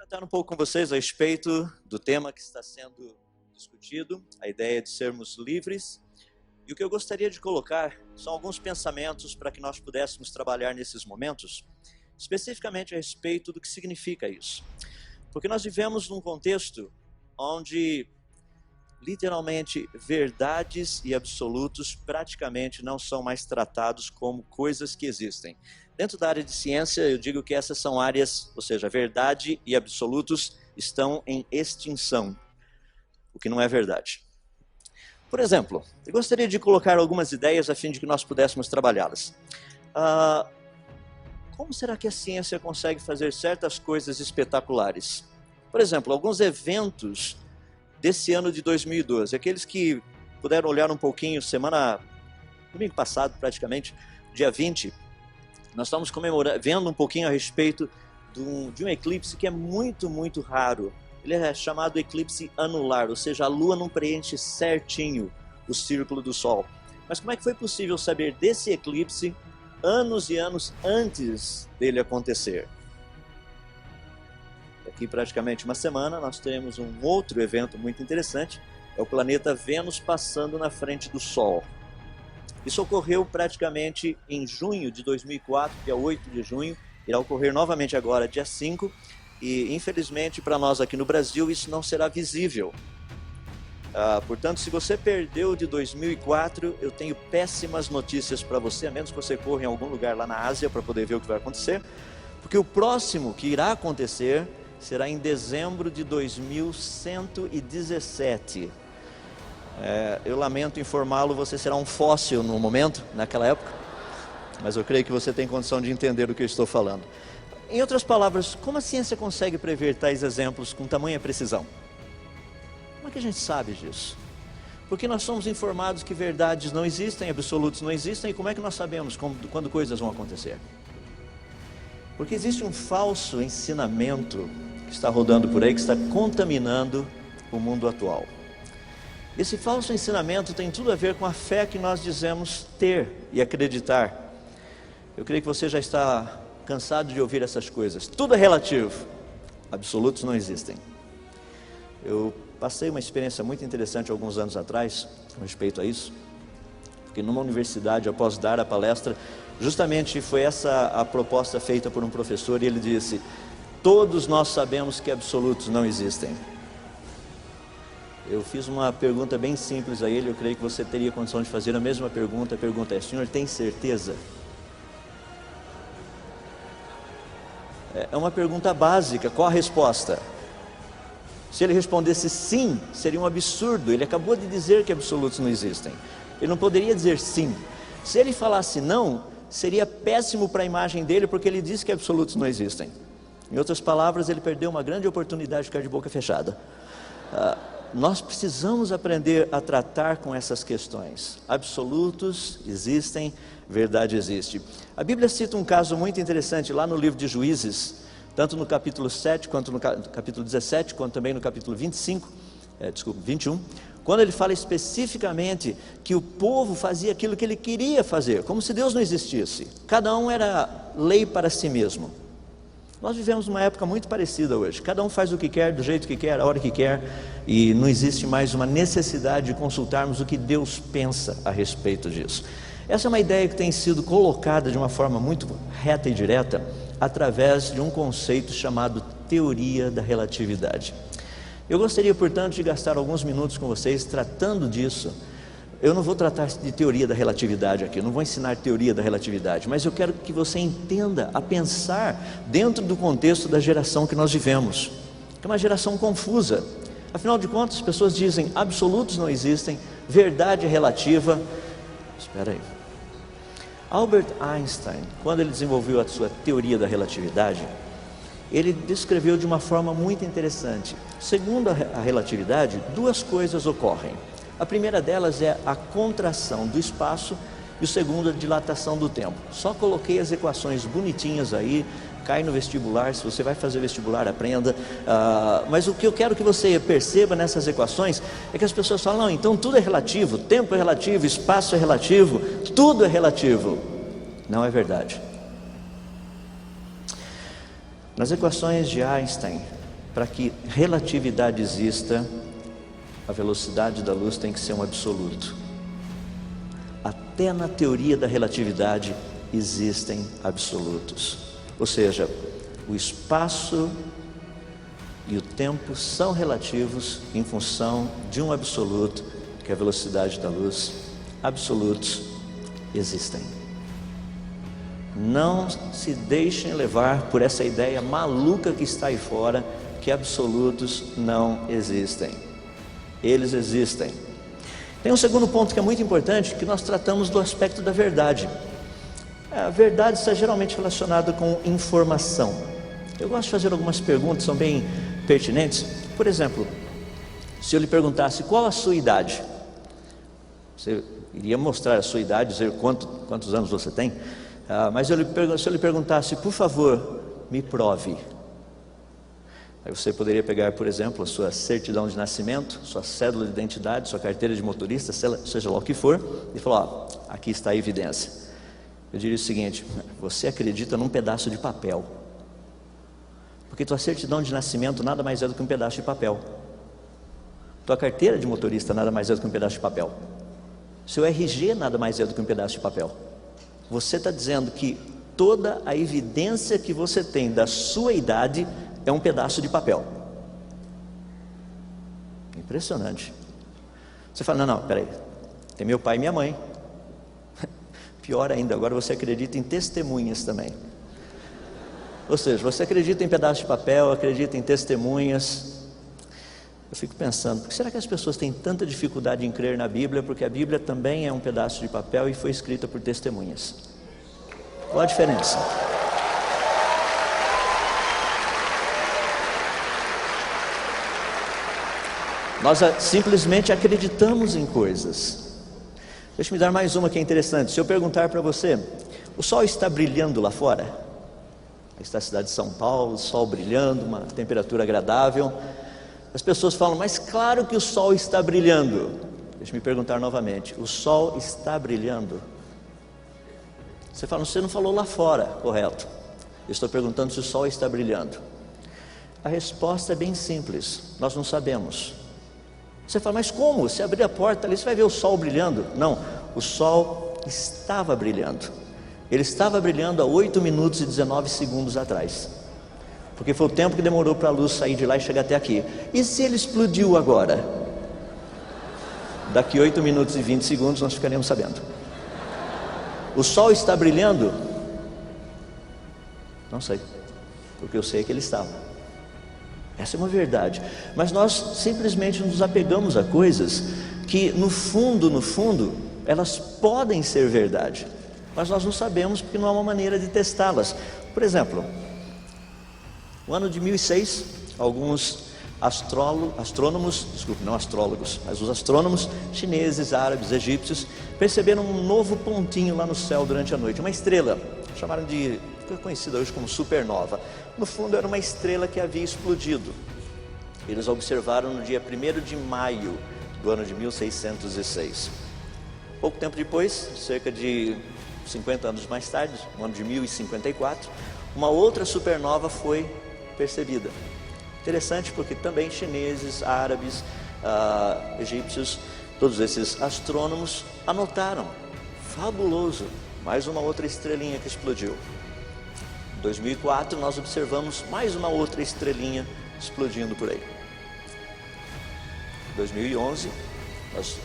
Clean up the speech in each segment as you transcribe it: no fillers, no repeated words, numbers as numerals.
Tratar um pouco com vocês a respeito do tema que está sendo discutido, a ideia de sermos livres. E o que eu gostaria de colocar são alguns pensamentos para que nós pudéssemos trabalhar nesses momentos, especificamente a respeito do que significa isso. Porque nós vivemos num contexto onde, literalmente, verdades e absolutos praticamente não são mais tratados como coisas que existem. Dentro da área de ciência, eu digo que essas são áreas, ou seja, verdade e absolutos estão em extinção, o que não é verdade. Por exemplo, eu gostaria de colocar algumas ideias a fim de que nós pudéssemos trabalhá-las. Como será que a ciência consegue fazer certas coisas espetaculares? Por exemplo, alguns eventos desse ano de 2012, aqueles que puderam olhar um pouquinho, domingo passado praticamente, dia 20, nós estamos vendo um pouquinho a respeito de um eclipse que é muito, muito raro. Ele é chamado eclipse anular, ou seja, a Lua não preenche certinho o círculo do Sol. Mas como é que foi possível saber desse eclipse anos e anos antes dele acontecer? Daqui praticamente uma semana nós teremos um outro evento muito interessante, é o planeta Vênus passando na frente do Sol. Isso ocorreu praticamente em junho de 2004, dia 8 de junho, irá ocorrer novamente agora, dia 5, e infelizmente para nós aqui no Brasil isso não será visível. Portanto, se você perdeu de 2004, eu tenho péssimas notícias para você, a menos que você corra em algum lugar lá na Ásia para poder ver o que vai acontecer, porque o próximo que irá acontecer será em dezembro de 2117. Eu lamento informá-lo, você será um fóssil no momento, naquela época, mas eu creio que você tem condição de entender o que eu estou falando. Em outras palavras, como a ciência consegue prever tais exemplos com tamanha precisão? Como é que a gente sabe disso? Porque nós somos informados que verdades não existem, absolutos não existem, e como é que nós sabemos quando coisas vão acontecer? Porque existe um falso ensinamento que está rodando por aí, que está contaminando o mundo atual. Esse falso ensinamento tem tudo a ver com a fé que nós dizemos ter e acreditar. Eu creio que você já está cansado de ouvir essas coisas. Tudo é relativo. Absolutos não existem. Eu passei uma experiência muito interessante alguns anos atrás, com respeito a isso, porque numa universidade, após dar a palestra, justamente foi essa a proposta feita por um professor, e ele disse: todos nós sabemos que absolutos não existem. Eu fiz uma pergunta bem simples a ele, eu creio que você teria condição de fazer a mesma pergunta. A pergunta é: senhor, tem certeza? É uma pergunta básica, qual a resposta? Se ele respondesse sim, seria um absurdo, ele acabou de dizer que absolutos não existem. Ele não poderia dizer sim. Se ele falasse não, seria péssimo para a imagem dele, porque ele disse que absolutos não existem. Em outras palavras, ele perdeu uma grande oportunidade de ficar de boca fechada. Nós precisamos aprender a tratar com essas questões. Absolutos existem, verdade existe. A Bíblia cita um caso muito interessante lá no livro de Juízes, tanto no capítulo 7, quanto no capítulo 17, quanto também no capítulo 21, quando ele fala especificamente que o povo fazia aquilo que ele queria fazer, como se Deus não existisse. Cada um era lei para si mesmo. Nós vivemos uma época muito parecida hoje. Cada um faz o que quer, do jeito que quer, a hora que quer, e não existe mais uma necessidade de consultarmos o que Deus pensa a respeito disso. Essa é uma ideia que tem sido colocada de uma forma muito reta e direta através de um conceito chamado teoria da relatividade. Eu gostaria, portanto, de gastar alguns minutos com vocês tratando disso. Eu não vou tratar de teoria da relatividade aqui, eu não vou ensinar teoria da relatividade, mas eu quero que você entenda a pensar dentro do contexto da geração que nós vivemos, que é uma geração confusa. Afinal de contas, as pessoas dizem absolutos não existem, verdade relativa. Espera aí. Albert Einstein, quando ele desenvolveu a sua teoria da relatividade, ele descreveu de uma forma muito interessante. Segundo a relatividade, duas coisas ocorrem. A primeira delas é a contração do espaço e o segundo a dilatação do tempo. Só coloquei as equações bonitinhas aí, cai no vestibular, se você vai fazer vestibular, aprenda. Mas o que eu quero que você perceba nessas equações é que as pessoas falam: não, então tudo é relativo, tempo é relativo, espaço é relativo, tudo é relativo. Não é verdade. Nas equações de Einstein, para que relatividade exista, a velocidade da luz tem que ser um absoluto. Até na teoria da relatividade existem absolutos. Ou seja, o espaço e o tempo são relativos em função de um absoluto, que é a velocidade da luz. Absolutos existem. Não se deixem levar por essa ideia maluca que está aí fora, que absolutos não existem. Eles existem. Tem um segundo ponto que é muito importante, que nós tratamos do aspecto da verdade. A verdade está geralmente relacionada com informação. Eu gosto de fazer algumas perguntas, são bem pertinentes. Por exemplo, se eu lhe perguntasse qual a sua idade, você iria mostrar a sua idade, dizer quantos anos você tem, mas se eu lhe perguntasse, por favor, me prove. Aí você poderia pegar, por exemplo, a sua certidão de nascimento, sua cédula de identidade, sua carteira de motorista, seja lá o que for, e falar, aqui está a evidência. Eu diria o seguinte: você acredita num pedaço de papel, porque tua certidão de nascimento nada mais é do que um pedaço de papel, tua carteira de motorista nada mais é do que um pedaço de papel, seu RG nada mais é do que um pedaço de papel. Você está dizendo que toda a evidência que você tem da sua idade é um pedaço de papel. Impressionante. Você fala, não, peraí, tem meu pai e minha mãe. Pior ainda, agora você acredita em testemunhas também. Ou seja, você acredita em pedaços de papel, acredita em testemunhas. Eu fico pensando, por que será que as pessoas têm tanta dificuldade em crer na Bíblia? Porque a Bíblia também é um pedaço de papel e foi escrita por testemunhas. Qual a diferença? Nós simplesmente acreditamos em coisas. Deixa-me dar mais uma que é interessante. Se eu perguntar para você, o sol está brilhando lá fora? Aí está a cidade de São Paulo, o sol brilhando, uma temperatura agradável. As pessoas falam, mas claro que o sol está brilhando. Deixa-me perguntar novamente, o sol está brilhando? Você fala, você não falou lá fora, correto. Eu estou perguntando se o sol está brilhando. A resposta é bem simples, nós não sabemos. Você fala, mas como? Se abrir a porta ali, você vai ver o sol brilhando. Não, o sol estava brilhando. Ele estava brilhando há 8 minutos e 19 segundos atrás, porque foi o tempo que demorou para a luz sair de lá e chegar até aqui. E se ele explodiu agora? Daqui 8 minutos e 20 segundos nós ficaremos sabendo. O sol está brilhando? Não sei, porque eu sei que ele estava. Essa é uma verdade, mas nós simplesmente nos apegamos a coisas que no fundo, elas podem ser verdade, mas nós não sabemos porque não há uma maneira de testá-las. Por exemplo, no ano de 1006, alguns astrônomos, não astrólogos, mas os astrônomos chineses, árabes, egípcios, perceberam um novo pontinho lá no céu durante a noite, uma estrela, chamaram de, ficou conhecida hoje como supernova. No fundo era uma estrela que havia explodido. Eles observaram no dia 1º de maio do ano de 1606. Pouco tempo depois, cerca de 50 anos mais tarde, no ano de 1054, uma outra supernova foi percebida. Interessante porque também chineses, árabes, egípcios, todos esses astrônomos anotaram, fabuloso, mais uma outra estrelinha que explodiu. Em 2004 nós observamos mais uma outra estrelinha explodindo por aí. Em 2011 nós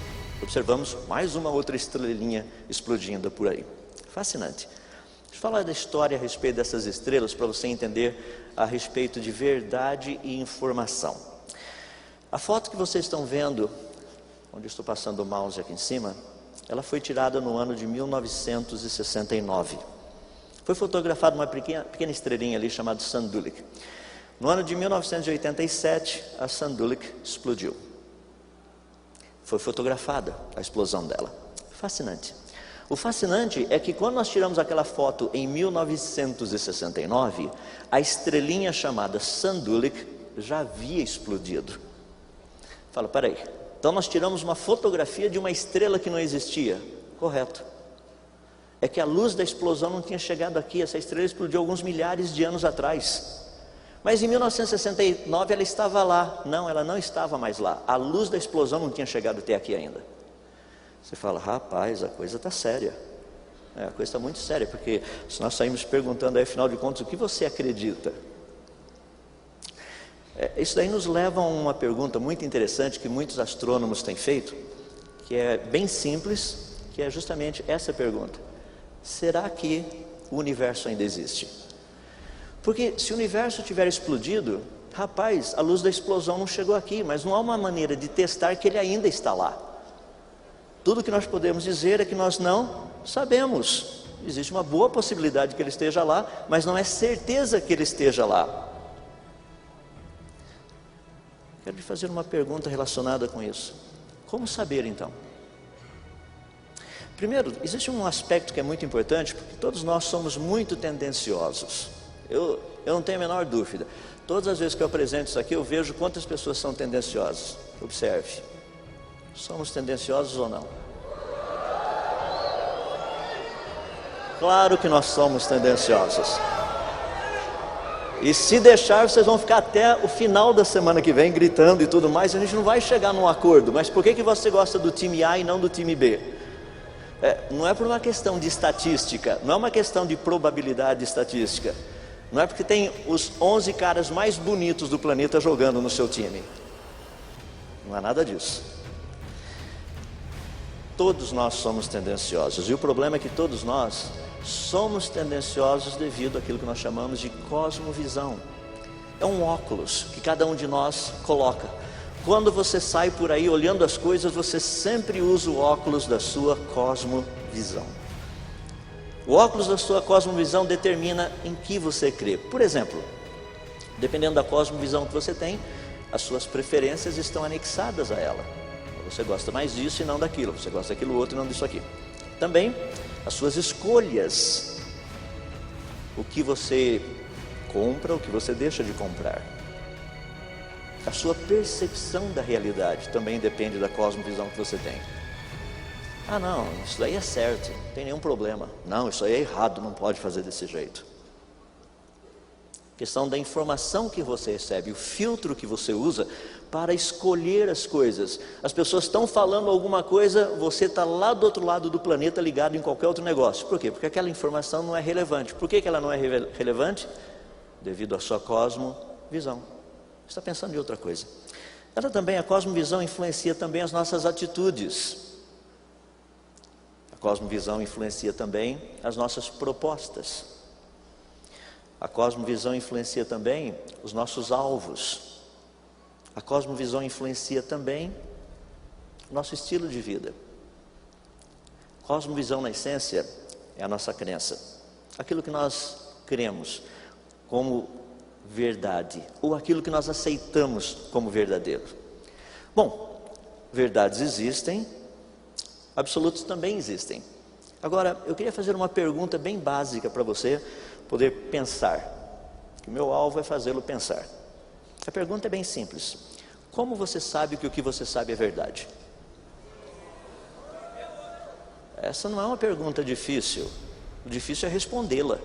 observamos mais uma outra estrelinha explodindo por aí. Fascinante. Deixa eu falar da história a respeito dessas estrelas para você entender a respeito de verdade e informação. A foto que vocês estão vendo, onde eu estou passando o mouse aqui em cima, ela foi tirada no ano de 1969. Foi fotografada uma pequena estrelinha ali chamada Sandulik. No ano de 1987, a Sandulik explodiu. Foi fotografada a explosão dela. Fascinante. O fascinante é que quando nós tiramos aquela foto em 1969, a estrelinha chamada Sandulik já havia explodido. Fala, peraí, então nós tiramos uma fotografia de uma estrela que não existia. Correto. É que a luz da explosão não tinha chegado aqui, essa estrela explodiu alguns milhares de anos atrás. Mas em 1969 ela estava lá. Não, ela não estava mais lá. A luz da explosão não tinha chegado até aqui ainda. Você fala, rapaz, a coisa está séria. A coisa está muito séria, porque se nós saímos perguntando aí, afinal de contas, o que você acredita? Isso daí nos leva a uma pergunta muito interessante que muitos astrônomos têm feito, que é bem simples, que é justamente essa pergunta: será que o universo ainda existe? Porque se o universo tiver explodido, rapaz, a luz da explosão não chegou aqui, mas não há uma maneira de testar que ele ainda está lá. Tudo que nós podemos dizer é que nós não sabemos. Existe uma boa possibilidade que ele esteja lá, mas não é certeza que ele esteja lá. Quero lhe fazer uma pergunta relacionada com isso. Como saber então? Primeiro, existe um aspecto que é muito importante, porque todos nós somos muito tendenciosos. Eu não tenho a menor dúvida. Todas as vezes que eu apresento isso aqui, eu vejo quantas pessoas são tendenciosas. Observe. Somos tendenciosos ou não? Claro que nós somos tendenciosos. E se deixar, vocês vão ficar até o final da semana que vem gritando e tudo mais. A gente não vai chegar num acordo. Mas por que você gosta do time A e não do time B? Não é por uma questão de estatística. Não é uma questão de probabilidade estatística. Não é porque tem os 11 caras mais bonitos do planeta jogando no seu time. Não é nada disso. Todos nós somos tendenciosos. E o problema é que todos nós somos tendenciosos devido àquilo que nós chamamos de cosmovisão. É um óculos que cada um de nós coloca. Quando você sai por aí olhando as coisas, você sempre usa o óculos da sua cosmovisão. O óculos da sua cosmovisão determina em que você crê. Por exemplo, dependendo da cosmovisão que você tem, as suas preferências estão anexadas a ela. Você gosta mais disso e não daquilo. Você gosta daquilo outro e não disso aqui. Também as suas escolhas. O que você compra, o que você deixa de comprar. A sua percepção da realidade também depende da cosmovisão que você tem. Ah não, isso daí é certo, não tem nenhum problema. Não, isso aí é errado, não pode fazer desse jeito. Questão da informação que você recebe, o filtro que você usa para escolher as coisas. As pessoas estão falando alguma coisa, você está lá do outro lado do planeta ligado em qualquer outro negócio. Por quê? Porque aquela informação não é relevante. Por que ela não é relevante? Devido à sua cosmovisão. Você está pensando em outra coisa. A cosmovisão influencia também as nossas atitudes. A cosmovisão influencia também as nossas propostas. A cosmovisão influencia também os nossos alvos. A cosmovisão influencia também o nosso estilo de vida. Cosmovisão, na essência, é a nossa crença. Aquilo que nós cremos como verdade, ou aquilo que nós aceitamos como verdadeiro. Bom, verdades existem, absolutos também existem. Agora, eu queria fazer uma pergunta bem básica para você poder pensar, que o meu alvo é fazê-lo pensar. A pergunta é bem simples: como você sabe que o que você sabe é verdade? Essa não é uma pergunta difícil, o difícil é respondê-la.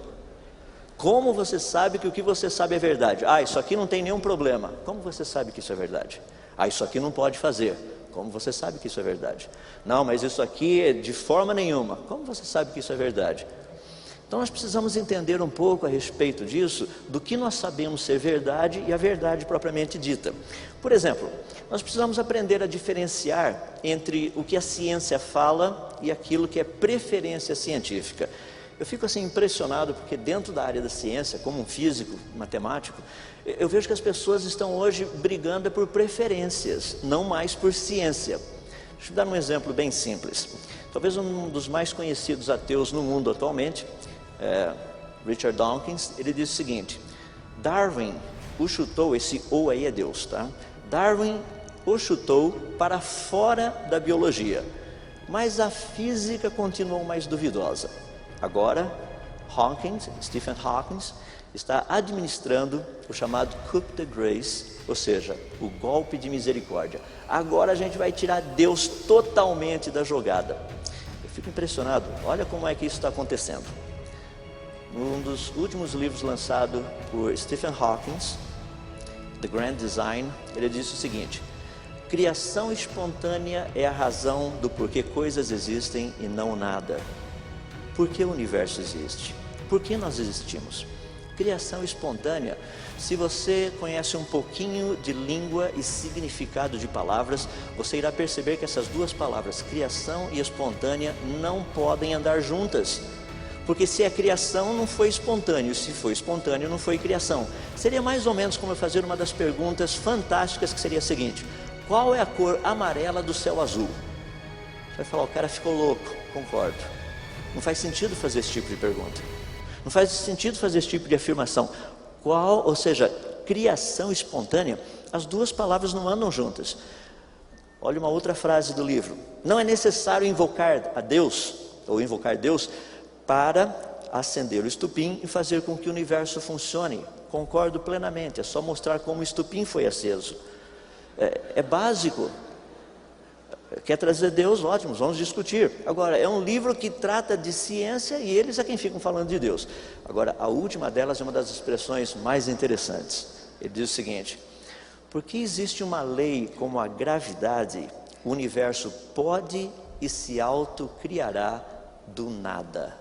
Como você sabe que o que você sabe é verdade? Ah, isso aqui não tem nenhum problema. Como você sabe que isso é verdade? Ah, isso aqui não pode fazer. Como você sabe que isso é verdade? Não, mas isso aqui é de forma nenhuma. Como você sabe que isso é verdade? Então nós precisamos entender um pouco a respeito disso, do que nós sabemos ser verdade e a verdade propriamente dita. Por exemplo, nós precisamos aprender a diferenciar entre o que a ciência fala e aquilo que é preferência científica. Eu fico assim impressionado porque dentro da área da ciência, como um físico, matemático, eu vejo que as pessoas estão hoje brigando por preferências, não mais por ciência. Deixa eu dar um exemplo bem simples. Talvez um dos mais conhecidos ateus no mundo atualmente, Richard Dawkins, ele diz o seguinte: Darwin o chutou, esse "ou" aí é Deus, tá? Darwin o chutou para fora da biologia, mas a física continuou mais duvidosa. Agora, Stephen Hawking, está administrando o chamado coup de grace, ou seja, o golpe de misericórdia. Agora a gente vai tirar Deus totalmente da jogada. Eu fico impressionado, olha como é que isso está acontecendo. Um dos últimos livros lançado por Stephen Hawking, The Grand Design, ele disse o seguinte: criação espontânea é a razão do porquê coisas existem e não nada. Por que o universo existe? Por que nós existimos? Criação espontânea, se você conhece um pouquinho de língua e significado de palavras, você irá perceber que essas duas palavras, criação e espontânea, não podem andar juntas. Porque se é criação, não foi espontâneo, se foi espontâneo, não foi criação. Seria mais ou menos como eu fazer uma das perguntas fantásticas, que seria a seguinte: qual é a cor amarela do céu azul? Você vai falar, o cara ficou louco. Concordo. Não faz sentido fazer esse tipo de pergunta. Não faz sentido fazer esse tipo de afirmação. Ou seja, criação espontânea, as duas palavras não andam juntas. Olha uma outra frase do livro: não é necessário invocar a Deus, ou invocar Deus, para acender o estupim e fazer com que o universo funcione. Concordo plenamente, é só mostrar como o estupim foi aceso. É básico. Quer trazer Deus? Ótimo, vamos discutir. Agora, é um livro que trata de ciência e eles é quem ficam falando de Deus. Agora, a última delas é uma das expressões mais interessantes. Ele diz o seguinte: porque existe uma lei como a gravidade, o universo pode e se autocriará do nada.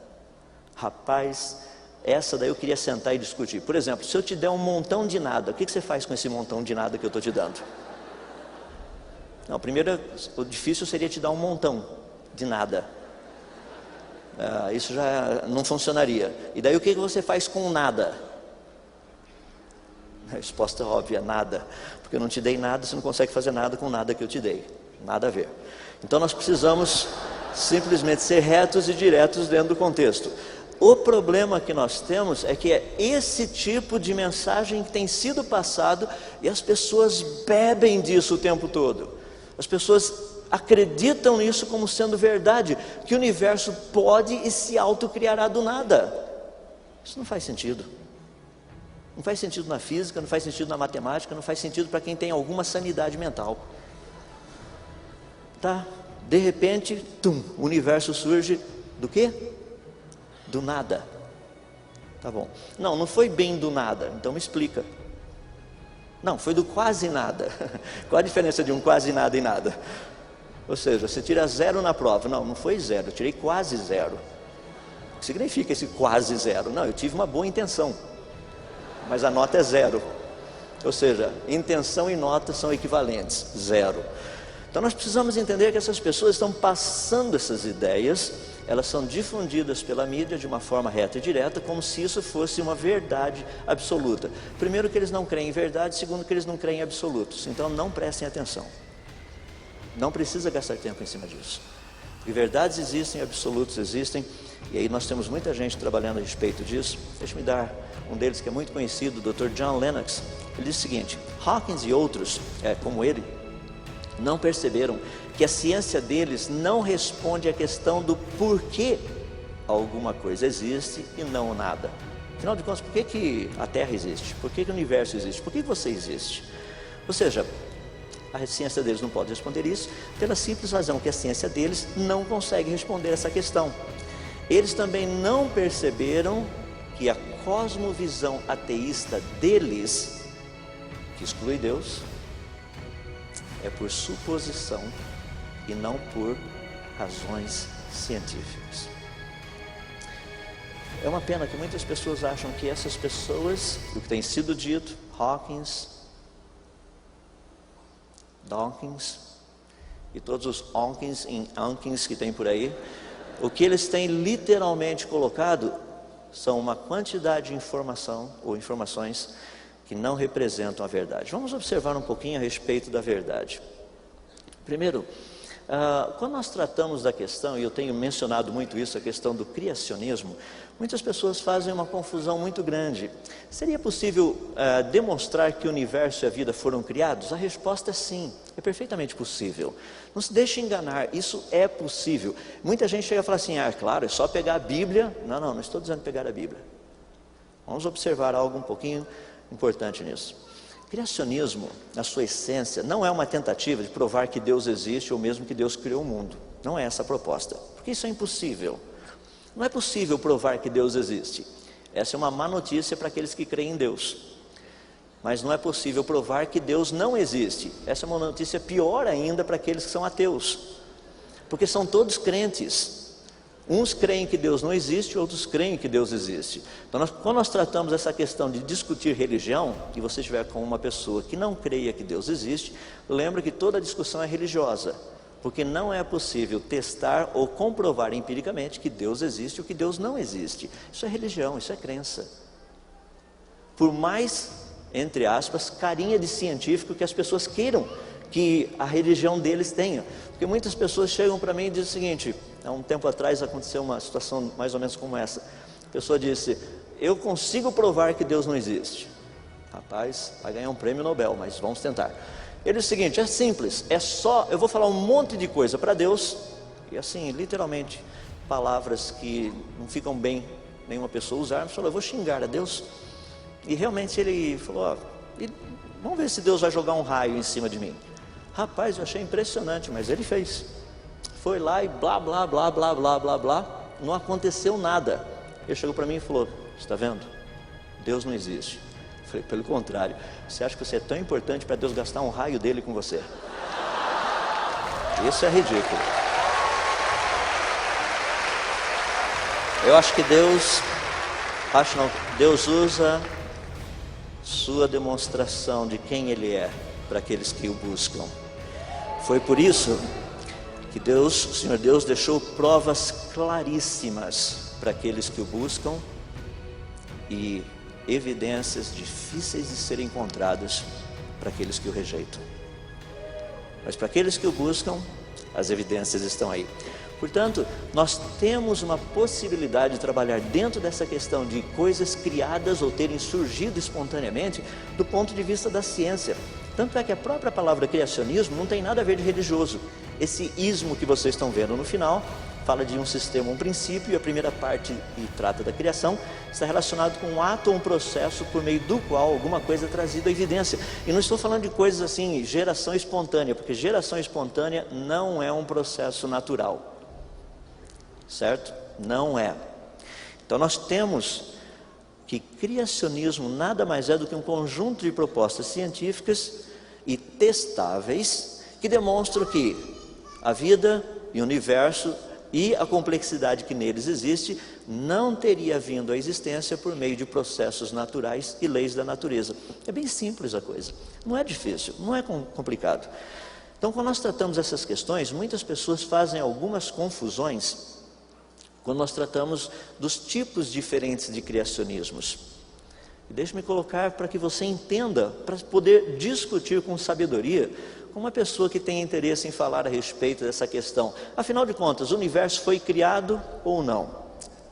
Rapaz, essa daí eu queria sentar e discutir. Por exemplo, se eu te der um montão de nada, o que você faz com esse montão de nada que eu estou te dando? Não, primeiro, o difícil seria te dar um montão de nada. Isso já não funcionaria. E daí o que você faz com nada? A resposta é óbvia: nada. Porque eu não te dei nada, você não consegue fazer nada com nada que eu te dei. Nada a ver. Então nós precisamos simplesmente ser retos e diretos dentro do contexto. O problema que nós temos é que é esse tipo de mensagem que tem sido passado e as pessoas bebem disso o tempo todo. As pessoas acreditam nisso como sendo verdade, que o universo pode e se autocriará do nada. Isso não faz sentido. Não faz sentido na física, não faz sentido na matemática, não faz sentido para quem tem alguma sanidade mental. Tá? De repente, o universo surge do quê? Do nada. Tá bom. Não foi bem do nada, então me explica. Não, foi do quase nada. Qual a diferença de um quase nada e nada? Ou seja, você tira 0 na prova. Não foi 0, eu tirei quase 0. O que significa esse quase 0? Não, eu tive uma boa intenção, mas a nota é 0. Ou seja, intenção e nota são equivalentes, 0. Então nós precisamos entender que essas pessoas estão passando essas ideias, elas são difundidas pela mídia de uma forma reta e direta, como se isso fosse uma verdade absoluta. Primeiro, que eles não creem em verdade. Segundo, que eles não creem em absolutos. Então não prestem atenção. Não precisa gastar tempo em cima disso. Porque verdades existem, absolutos existem. E aí nós temos muita gente trabalhando a respeito disso. Deixa-me dar um deles que é muito conhecido, o Dr. John Lennox. Ele diz o seguinte: Hawkins e outros, como ele, não perceberam que a ciência deles não responde à questão do porquê alguma coisa existe e não nada. Afinal de contas, por que a Terra existe? Por que o universo existe? Por que você existe? Ou seja, a ciência deles não pode responder isso, pela simples razão que a ciência deles não consegue responder essa questão. Eles também não perceberam que a cosmovisão ateísta deles, que exclui Deus, é por suposição e não por razões científicas. É uma pena que muitas pessoas acham que essas pessoas, o que tem sido dito, Hawkins, Dawkins e todos os Onkins e Ankins que tem por aí, o que eles têm literalmente colocado são uma quantidade de informação ou informações que não representam a verdade. Vamos observar um pouquinho a respeito da verdade. Primeiro, quando nós tratamos da questão, e eu tenho mencionado muito isso, a questão do criacionismo, muitas pessoas fazem uma confusão muito grande. Seria possível demonstrar que o universo e a vida foram criados? A resposta é sim, é perfeitamente possível. Não se deixe enganar, isso é possível. Muita gente chega e fala assim: claro, é só pegar a Bíblia. Não estou dizendo pegar a Bíblia. Vamos observar algo um pouquinho importante nisso. Criacionismo, na sua essência, não é uma tentativa de provar que Deus existe ou mesmo que Deus criou o mundo. Não é essa a proposta, porque isso é impossível. Não é possível provar que Deus existe. Essa é uma má notícia para aqueles que creem em Deus. mas não é possível provar que Deus não existe. Essa é uma notícia pior ainda para aqueles que são ateus, porque são todos crentes. Uns creem que Deus não existe, outros creem que Deus existe. Então, quando nós tratamos essa questão de discutir religião, e você estiver com uma pessoa que não creia que Deus existe, lembra que toda discussão é religiosa, porque não é possível testar ou comprovar empiricamente que Deus existe ou que Deus não existe. Isso é religião, isso é crença. Por mais, entre aspas, carinha de científico que as pessoas queiram que a religião deles tenha. Porque muitas pessoas chegam para mim e dizem o seguinte: há um tempo atrás aconteceu uma situação mais ou menos como essa. A pessoa disse: eu consigo provar que Deus não existe. Rapaz, vai ganhar um prêmio Nobel, mas vamos tentar. Ele disse o seguinte: é simples, é só, eu vou falar um monte de coisa para Deus, e assim, literalmente, palavras que não ficam bem nenhuma pessoa usar, mas falou: eu vou xingar a Deus. E realmente ele falou: ó, vamos ver se Deus vai jogar um raio em cima de mim. Rapaz, eu achei impressionante, mas ele fez. Foi lá e blá, blá, blá, blá, blá, blá, blá, não aconteceu nada. Ele chegou para mim e falou: está vendo? Deus não existe. Eu falei: pelo contrário, você acha que você é tão importante para Deus gastar um raio dele com você? Isso é ridículo. Eu acho que Deus usa sua demonstração de quem Ele é para aqueles que o buscam. Foi por isso que o Senhor Deus deixou provas claríssimas para aqueles que o buscam e evidências difíceis de serem encontradas para aqueles que o rejeitam. Mas para aqueles que o buscam, as evidências estão aí. Portanto, nós temos uma possibilidade de trabalhar dentro dessa questão de coisas criadas ou terem surgido espontaneamente do ponto de vista da ciência. Tanto é que a própria palavra criacionismo não tem nada a ver de religioso. Esse ismo que vocês estão vendo no final fala de um sistema, um princípio, e a primeira parte que trata da criação está relacionado com um ato ou um processo por meio do qual alguma coisa é trazida à evidência. E não estou falando de coisas assim, geração espontânea, porque geração espontânea não é um processo natural. Certo? Não é. Então nós temos que criacionismo nada mais é do que um conjunto de propostas científicas e testáveis que demonstram que a vida e o universo e a complexidade que neles existe não teria vindo à existência por meio de processos naturais e leis da natureza. É bem simples a coisa, não é difícil, não é complicado. Então, quando nós tratamos essas questões, muitas pessoas fazem algumas confusões quando nós tratamos dos tipos diferentes de criacionismos. E deixe-me colocar para que você entenda, para poder discutir com sabedoria, com uma pessoa que tem interesse em falar a respeito dessa questão. Afinal de contas, o universo foi criado ou não?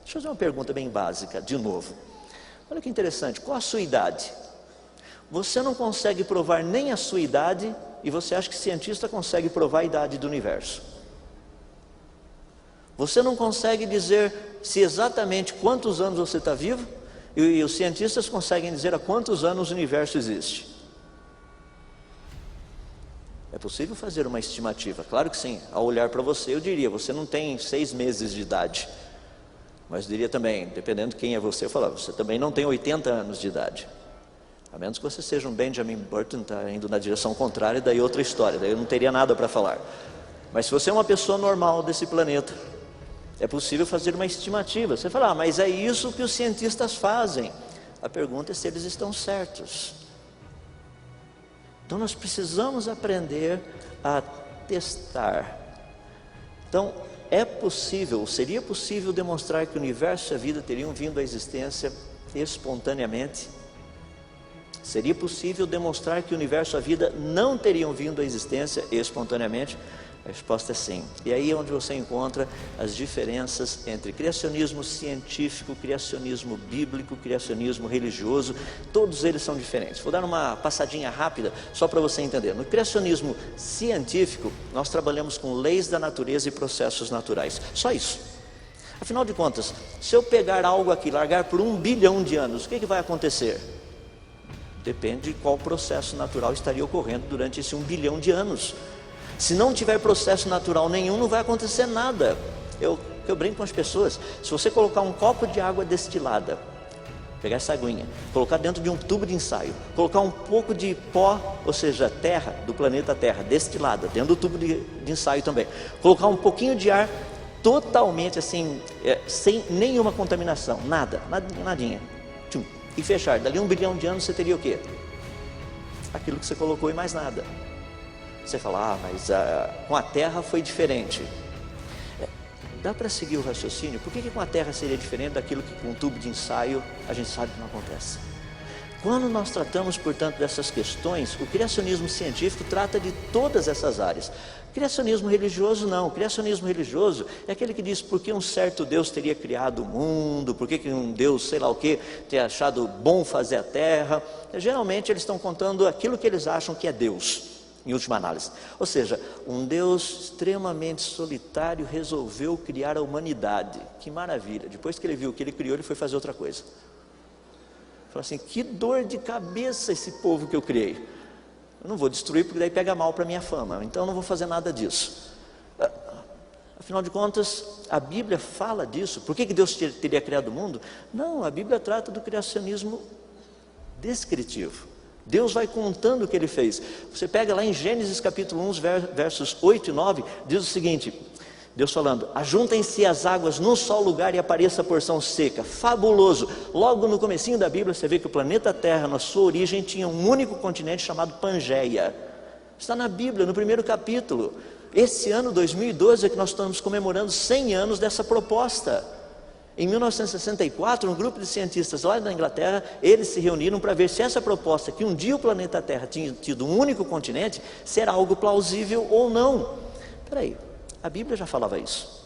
Deixa eu fazer uma pergunta bem básica, de novo. Olha que interessante, qual a sua idade? Você não consegue provar nem a sua idade, e você acha que cientista consegue provar a idade do universo. Você não consegue dizer se exatamente quantos anos você está vivo, e os cientistas conseguem dizer há quantos anos o universo existe. É possível fazer uma estimativa? Claro que sim. Ao olhar para você, eu diria: você não tem 6 meses de idade. Mas eu diria também, dependendo de quem é você, eu falava: você também não tem 80 anos de idade. A menos que você seja um Benjamin Button, está indo na direção contrária, daí outra história, daí eu não teria nada para falar. Mas se você é uma pessoa normal desse planeta, é possível fazer uma estimativa. Você fala: mas é isso que os cientistas fazem. A pergunta é se eles estão certos. Então nós precisamos aprender a testar. Então seria possível demonstrar que o universo e a vida teriam vindo à existência espontaneamente? Seria possível demonstrar que o universo e a vida não teriam vindo à existência espontaneamente? A resposta é sim. E aí é onde você encontra as diferenças entre criacionismo científico, criacionismo bíblico, criacionismo religioso. Todos eles são diferentes. Vou dar uma passadinha rápida só para você entender. No criacionismo científico, nós trabalhamos com leis da natureza e processos naturais. Só isso. Afinal de contas, se eu pegar algo aqui, largar por 1 bilhão de anos, o que vai acontecer? Depende de qual processo natural estaria ocorrendo durante esse 1 bilhão de anos. Se não tiver processo natural nenhum, não vai acontecer nada. Eu brinco com as pessoas: se você colocar um copo de água destilada pegar essa aguinha, colocar dentro de um tubo de ensaio, colocar um pouco de pó, ou seja, terra, do planeta Terra, destilada, dentro do tubo de ensaio também, colocar um pouquinho de ar, totalmente assim, sem nenhuma contaminação, nadinha, tchum, e fechar. Dali 1 bilhão de anos você teria o quê? Aquilo que você colocou e mais nada. Você fala, mas com a Terra foi diferente. Dá para seguir o raciocínio? Por que com a Terra seria diferente daquilo que com um tubo de ensaio a gente sabe que não acontece? Quando nós tratamos, portanto, dessas questões, o criacionismo científico trata de todas essas áreas. Criacionismo religioso não. O criacionismo religioso é aquele que diz por que um certo Deus teria criado o mundo, por que um Deus, sei lá o que, teria achado bom fazer a Terra. Geralmente eles estão contando aquilo que eles acham que é Deus, em última análise. Ou seja, um Deus extremamente solitário resolveu criar a humanidade. Que maravilha! Depois que ele viu o que ele criou, ele foi fazer outra coisa. Falou assim, que dor de cabeça esse povo que eu criei. Eu não vou destruir porque daí pega mal para a minha fama. Então eu não vou fazer nada disso. Afinal de contas, a Bíblia fala disso. Por que Deus teria criado o mundo? Não, a Bíblia trata do criacionismo descritivo. Deus vai contando o que ele fez. Você pega lá em Gênesis capítulo 1, versos 8 e 9, diz o seguinte, Deus falando, ajuntem-se as águas num só lugar e apareça a porção seca. Fabuloso. Logo no comecinho da Bíblia você vê que o planeta Terra, na sua origem, tinha um único continente chamado Pangeia. Está na Bíblia, no primeiro capítulo. Esse ano, 2012, é que nós estamos comemorando 100 anos dessa proposta. Em 1964, um grupo de cientistas lá na Inglaterra, eles se reuniram para ver se essa proposta, que um dia o planeta Terra tinha tido um único continente, se era algo plausível ou não. Espera aí, a Bíblia já falava isso.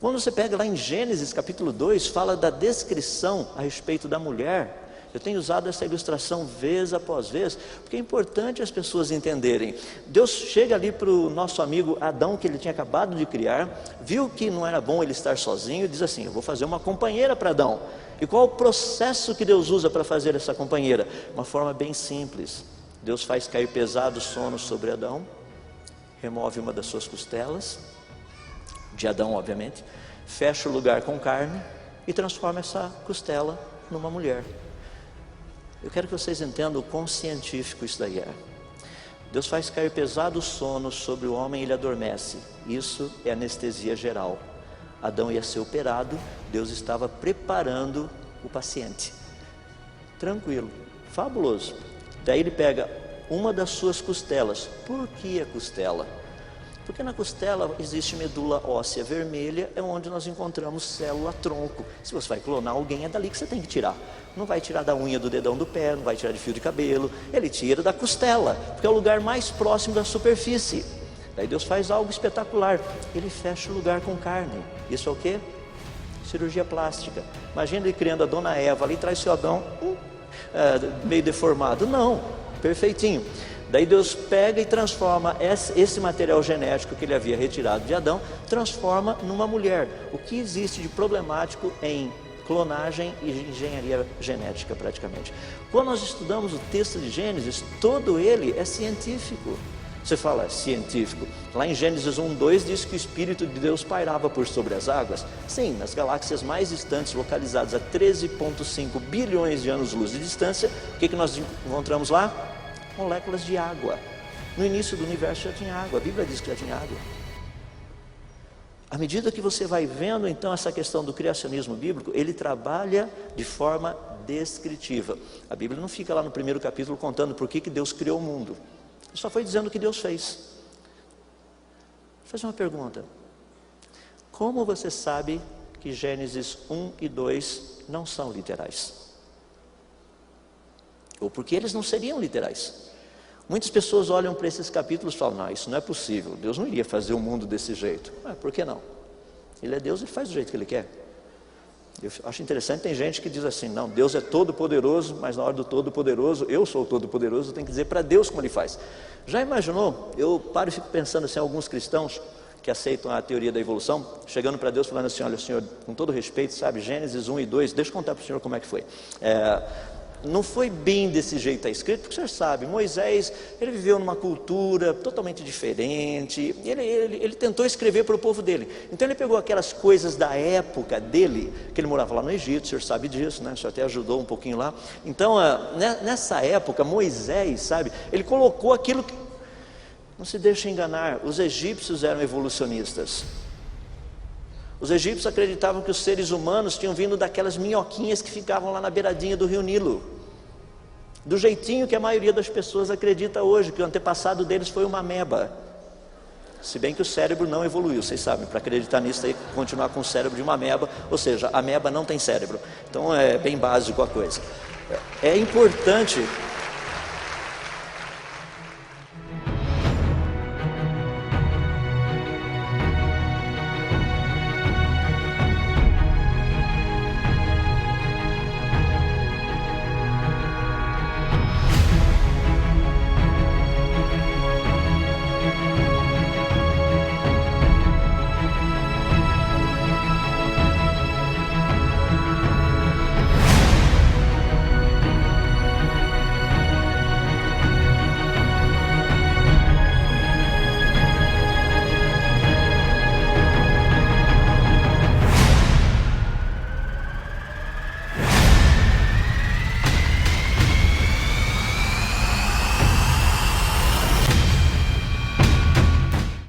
Quando você pega lá em Gênesis capítulo 2, fala da descrição a respeito da mulher. Eu tenho usado essa ilustração vez após vez, porque é importante as pessoas entenderem. Deus chega ali para o nosso amigo Adão, que ele tinha acabado de criar, viu que não era bom ele estar sozinho, e diz assim, eu vou fazer uma companheira para Adão. E qual o processo que Deus usa para fazer essa companheira? Uma forma bem simples. Deus faz cair pesado sono sobre Adão, remove uma das suas costelas, de Adão obviamente, fecha o lugar com carne e transforma essa costela numa mulher. Eu quero que vocês entendam o quão científico isso daí é. Deus faz cair pesado sono sobre o homem e ele adormece. Isso é anestesia geral. Adão ia ser operado, Deus estava preparando o paciente. Tranquilo, fabuloso. Daí ele pega uma das suas costelas. Por que a costela? Porque na costela existe medula óssea vermelha, é onde nós encontramos célula-tronco. Se você vai clonar alguém, é dali que você tem que tirar. Não vai tirar da unha do dedão do pé, não vai tirar de fio de cabelo, ele tira da costela, porque é o lugar mais próximo da superfície. Daí Deus faz algo espetacular, ele fecha o lugar com carne. Isso é o quê? Cirurgia plástica. Imagina ele criando a dona Eva ali, traz seu Adão meio deformado. Não, perfeitinho. Daí Deus pega e transforma esse material genético que ele havia retirado de Adão, transforma numa mulher. O que existe de problemático em clonagem e engenharia genética praticamente? Quando nós estudamos o texto de Gênesis, todo ele é científico. Você fala, é científico. Lá em Gênesis 1:2 diz que o Espírito de Deus pairava por sobre as águas. Sim, nas galáxias mais distantes, localizadas a 13,5 bilhões de anos-luz de distância, o que nós encontramos lá? Moléculas de água. No início do universo já tinha água, a Bíblia diz que já tinha água. À medida que você vai vendo então essa questão do criacionismo bíblico, ele trabalha de forma descritiva. A Bíblia não fica lá no primeiro capítulo contando por que Deus criou o mundo. Ele só foi dizendo o que Deus fez. Vou fazer uma pergunta. Como você sabe que Gênesis 1 e 2 não são literais? Ou porque eles não seriam literais? Muitas pessoas olham para esses capítulos e falam, não, isso não é possível, Deus não iria fazer o mundo desse jeito. Por que não? Ele é Deus, ele faz do jeito que ele quer. Eu acho interessante, tem gente que diz assim, não, Deus é todo poderoso, mas na hora do todo poderoso, eu sou o todo poderoso, eu tenho que dizer para Deus como ele faz. Já imaginou? Eu paro e fico pensando assim, alguns cristãos que aceitam a teoria da evolução, chegando para Deus falando assim, olha Senhor, com todo respeito, sabe, Gênesis 1 e 2, deixa eu contar para o Senhor como é que foi. não foi bem desse jeito está escrito, porque o senhor sabe, Moisés, ele viveu numa cultura totalmente diferente, ele tentou escrever para o povo dele, então ele pegou aquelas coisas da época dele, que ele morava lá no Egito, o senhor sabe disso, né? O senhor até ajudou um pouquinho lá, então nessa época, Moisés, sabe, ele colocou aquilo que, não se deixe enganar, os egípcios eram evolucionistas. Os egípcios acreditavam que os seres humanos tinham vindo daquelas minhoquinhas que ficavam lá na beiradinha do rio Nilo, do jeitinho que a maioria das pessoas acredita hoje, que o antepassado deles foi uma ameba, se bem que o cérebro não evoluiu, vocês sabem, para acreditar nisso tem que continuar com o cérebro de uma ameba, ou seja, a ameba não tem cérebro, então é bem básico a coisa. É importante